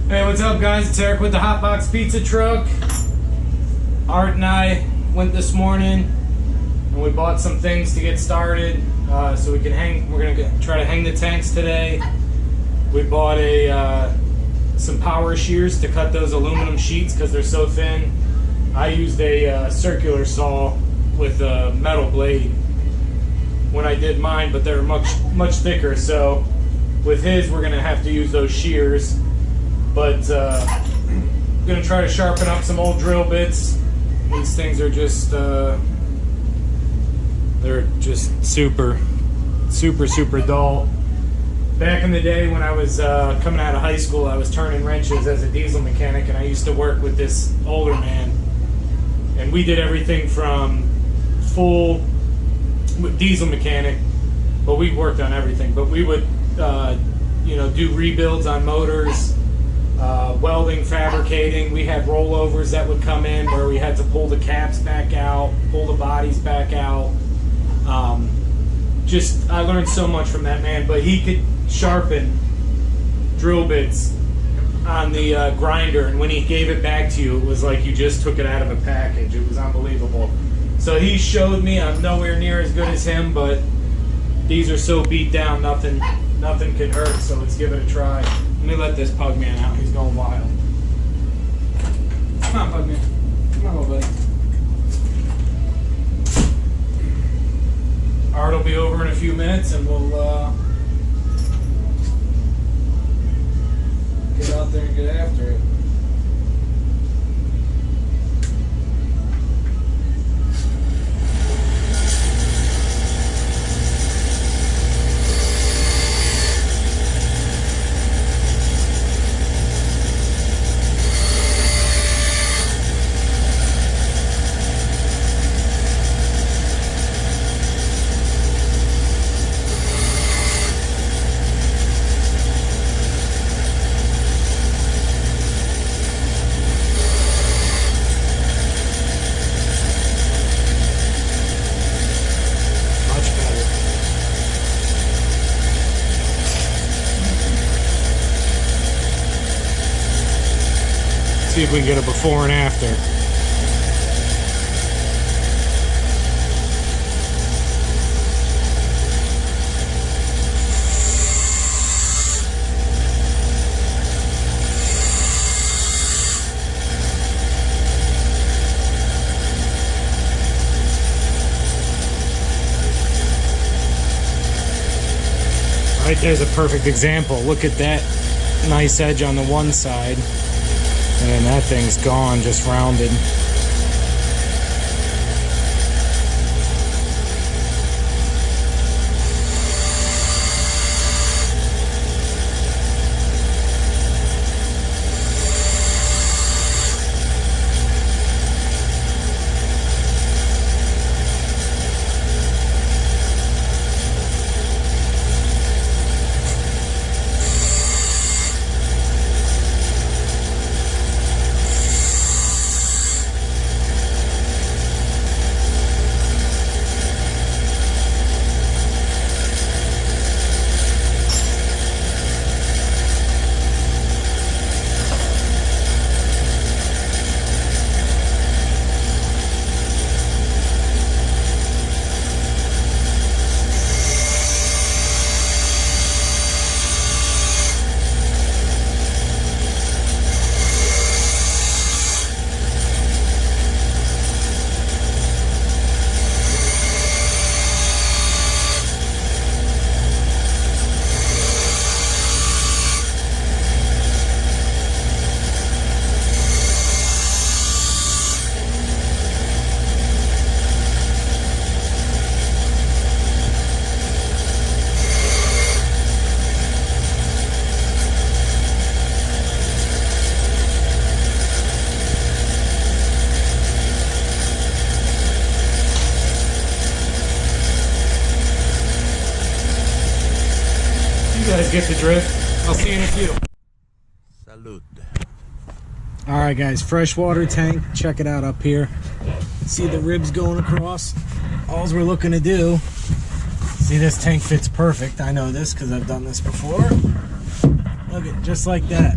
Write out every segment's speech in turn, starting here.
Hey, what's up, guys? It's Eric with the Hot Box Pizza Truck. Art and I went this morning and we bought some things to get started so we can hang. We're gonna try to hang the tanks today. We bought some power shears to cut those aluminum sheets because they're so thin. I used a circular saw with a metal blade when I did mine, but they're much thicker. So with his, we're gonna have to use those shears. But I'm gonna try to sharpen up some old drill bits. These things are just they're just super dull. Back in the day when I was coming out of high school, I was turning wrenches as a diesel mechanic, and I used to work with this older man, and we did everything from full diesel mechanic, but we worked on everything. But we would do rebuilds on motors, welding, fabricating. We had rollovers that would come in where we had to pull the caps back out, pull the bodies back out. I learned so much from that man, but he could sharpen drill bits on the grinder, and when he gave it back to you, it was like you just took it out of a package. It was unbelievable. So he showed me. I'm nowhere near as good as him, but these are so beat down, nothing can hurt, so let's give it a try. Let me let this pug man out. He's going wild. Come on, pug man. Come on, little buddy. Art will be over in a few minutes, and we'll get out there and get after it. See if we can get a before and after. Right there's a perfect example. Look at that nice edge on the one side. And then that thing's gone, just rounded. You guys get the drift. I'll see you in a few. Salud. Alright guys, freshwater tank. Check it out up here. See the ribs going across. All we're looking to do, see, this tank fits perfect. I know this because I've done this before. Look at just like that.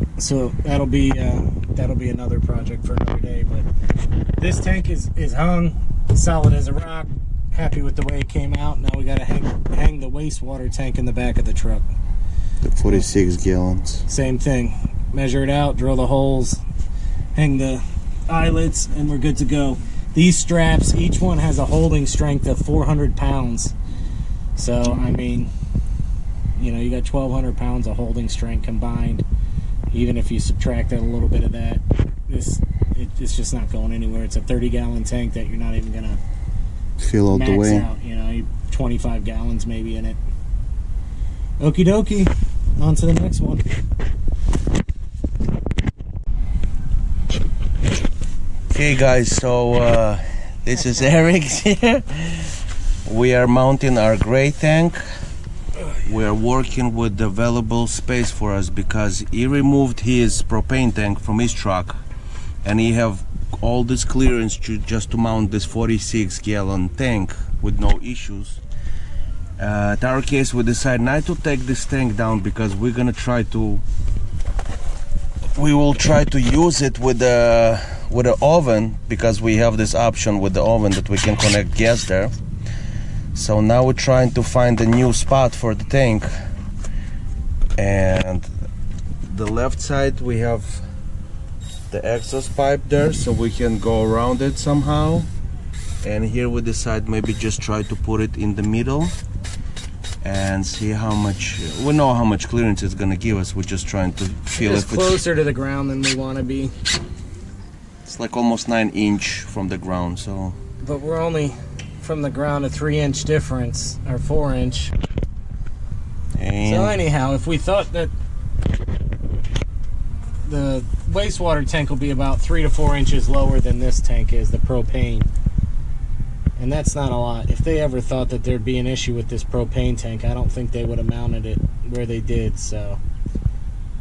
So that'll be another project for another day. But this tank is hung solid as a rock. Happy with the way it came out. Now we got to hang the wastewater tank in the back of the truck. The 46 gallons. Same thing. Measure it out, drill the holes, hang the eyelets, and we're good to go. These straps, each one has a holding strength of 400 pounds. So, I mean, you know, you got 1,200 pounds of holding strength combined. Even if you subtract out a little bit of that, it's just not going anywhere. It's a 30-gallon tank that you're not even going to fill out max the way. out. You know, 25 gallons maybe in it. Okie dokie. On to the next one. Okay guys, so this is Eric here. We are mounting our gray tank. We are working with the available space for us because he removed his propane tank from his truck and he have all this clearance just to mount this 46-gallon tank with no issues. In our case, we decided not to take this tank down because we will try to use it with the oven, because we have this option with the oven that we can connect gas there. So now we're trying to find a new spot for the tank. And the left side we have the exhaust pipe there, so we can go around it somehow. And here we decide maybe just try to put it in the middle and see how much, we know how much clearance it's gonna give us. We're just trying to feel It's if closer to the ground than we want to be. it's like almost 9-inch from the ground, so. But we're only from the ground a 3-inch difference, or 4-inch. And So anyhow, if we thought that the wastewater tank will be about 3 to 4 inches lower than this tank is, the propane, and that's not a lot. If they ever thought that there'd be an issue with this propane tank, I don't think they would have mounted it where they did. So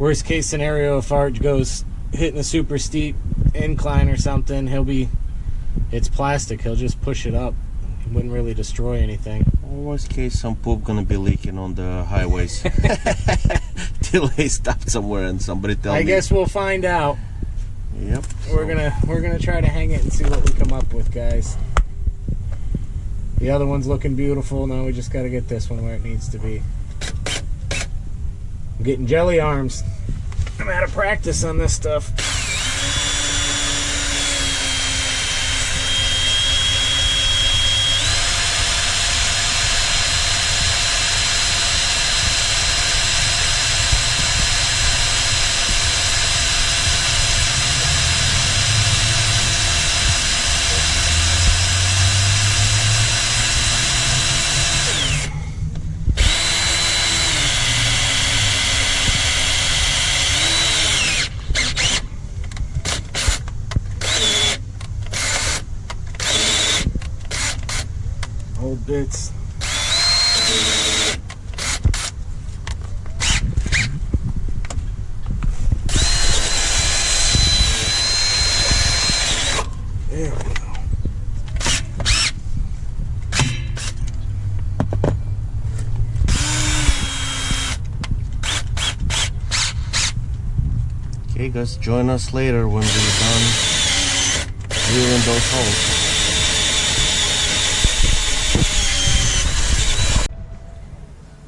worst case scenario, if Arch goes hitting a super steep incline or something, it's plastic, he'll just push it up. It wouldn't really destroy anything. worst case, some poop gonna be leaking on the highways till they stop somewhere and somebody tell me. I guess we'll find out. Yep. We're gonna try to hang it and see what we come up with, guys. The other one's looking beautiful. Now we just got to get this one where it needs to be. I'm getting jelly arms. I'm out of practice on this stuff. Old bits. There we go. Okay, guys, join us later when we're done drilling those holes.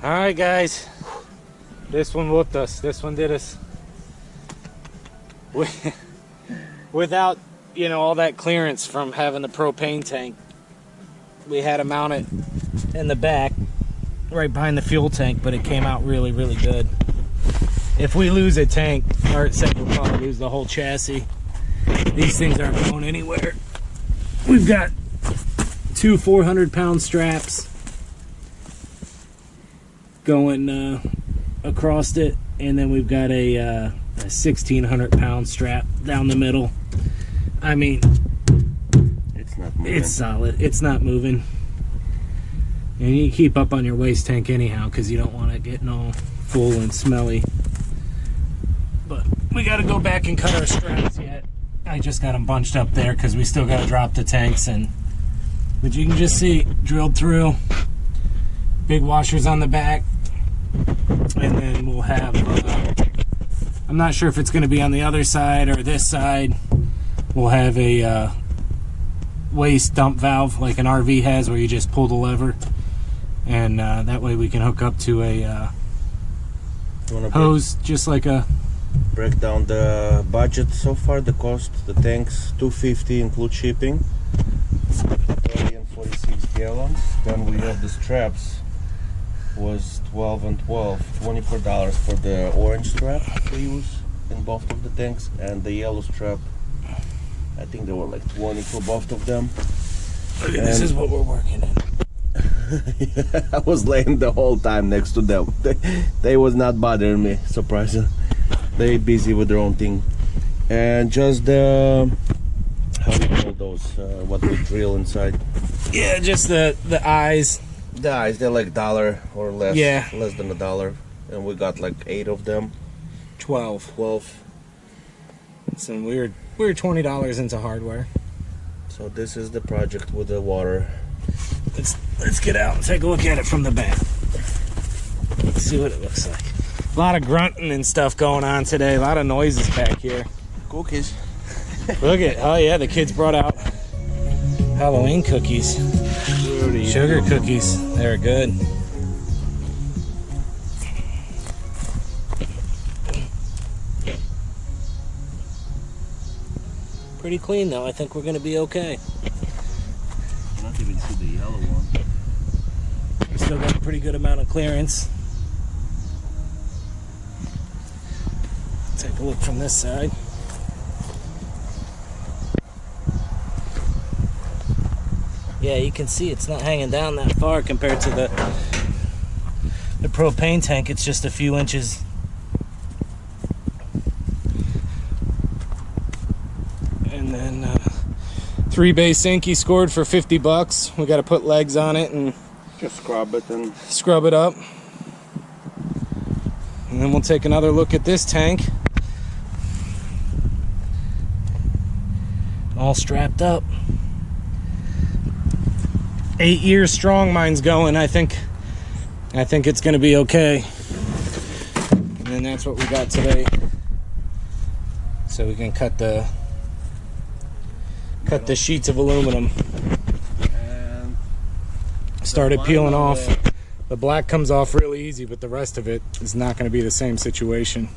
Alright guys, this one whooped us. This one did us. Without, you know, all that clearance from having the propane tank, we had to mount it in the back, right behind the fuel tank, but it came out really, really good. If we lose a tank, Art said we'll probably lose the whole chassis. These things aren't going anywhere. We've got two 400-pound straps going across it, and then we've got a 1,600-pound strap down the middle. I mean, It's not moving. it's solid. It's not moving. And you keep up on your waste tank anyhow, because you don't want it getting all full and smelly. But we got to go back and cut our straps yet. I just got them bunched up there because we still got to drop the tanks. But you can just see, drilled through. Big washers on the back. And then we'll have I'm not sure if it's going to be on the other side or this side. We'll have a waste dump valve like an RV has, where you just pull the lever, and that way we can hook up to a hose, just like a... Break down the budget so far. The cost, the tanks, $250 include shipping, 30 and 46 gallons. Then we have the straps, was 12 and 12, $24 for the orange strap we use in both of the tanks, and the yellow strap, I think they were like 20 for both of them. And this is what we're working in. I was laying the whole time next to them. They was not bothering me, surprising. They busy with their own thing. And just the, how do you call those, what we drill inside? Yeah, just the eyes. The eyes, they're like $1 or less. Yeah. Less than $1. And we got like 8 of them. 12. 12. So we're $20 into hardware. So this is the project with the water. Let's get out and take a look at it from the back. Let's see what it looks like. A lot of grunting and stuff going on today. A lot of noises back here. Cookies. Look at, oh yeah, the kids brought out Halloween cookies. Sugar cookies. They're good. Pretty clean though. I think we're gonna be okay. Not even see the yellow one. We still got a pretty good amount of clearance. Take a look from this side. Yeah, you can see it's not hanging down that far compared to the propane tank. It's just a few inches. And then 3-bay sink he scored for $50. We got to put legs on it and just scrub it and scrub it up. And then we'll take another look at this tank. All strapped up. 8 years strong mine's going. I think it's gonna be okay. And then that's what we got today. So we can cut the sheets of aluminum. and Started peeling off. The black comes off really easy, but the rest of it is not going to be the same situation.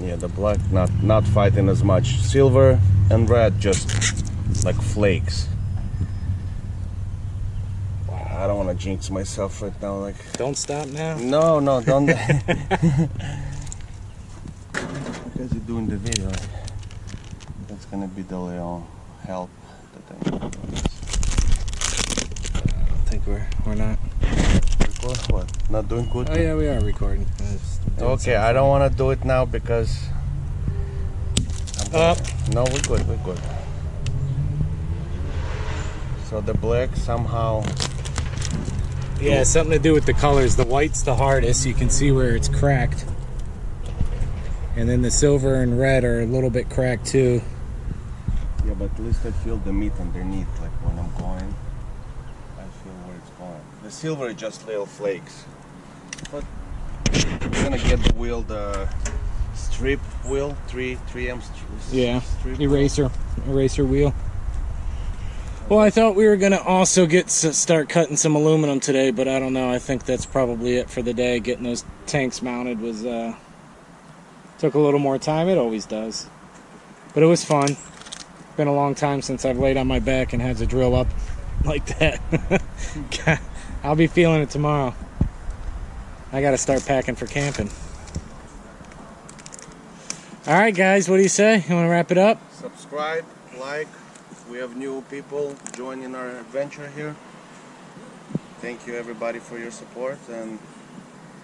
yeah, the black not fighting as much. Silver and red just like flakes. I don't want to jinx myself right now. Like, Don't stop now. no, don't. Because you're doing the video, that's gonna be the little help that I need. I think we're not. Record what? Not doing good? Oh yeah, we are recording. Okay, I don't want to do it now because Up. No, we're good. So the black somehow. Yeah, something to do with the colors. The white's the hardest. You can see where it's cracked. And then the silver and red are a little bit cracked too. Yeah, but at least I feel the meat underneath. Like when I'm going, I feel where it's going. The silver is just little flakes. But I'm gonna get the wheel, the strip wheel, 3M Yeah, strip eraser wheel. Well, I thought we were gonna also start cutting some aluminum today, but I don't know. I think that's probably it for the day. Getting those tanks mounted was took a little more time. It always does, but it was fun. Been a long time since I've laid on my back and had to drill up like that. I'll be feeling it tomorrow. I got to start packing for camping. All right, guys, what do you say? You want to wrap it up? Subscribe, like. We have new people joining our adventure here. Thank you everybody for your support, and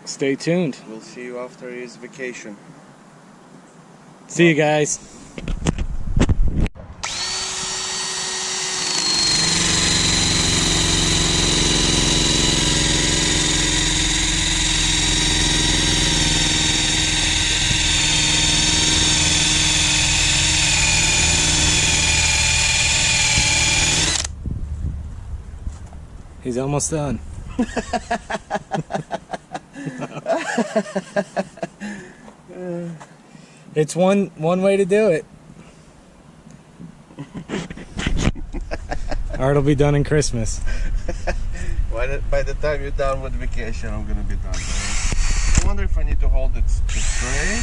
Stay tuned. we'll see you after his vacation. See you guys. He's almost done. It's one way to do it. Or it'll be done in Christmas. By the time you're done with vacation, I'm gonna be done. I wonder if I need to hold it straight.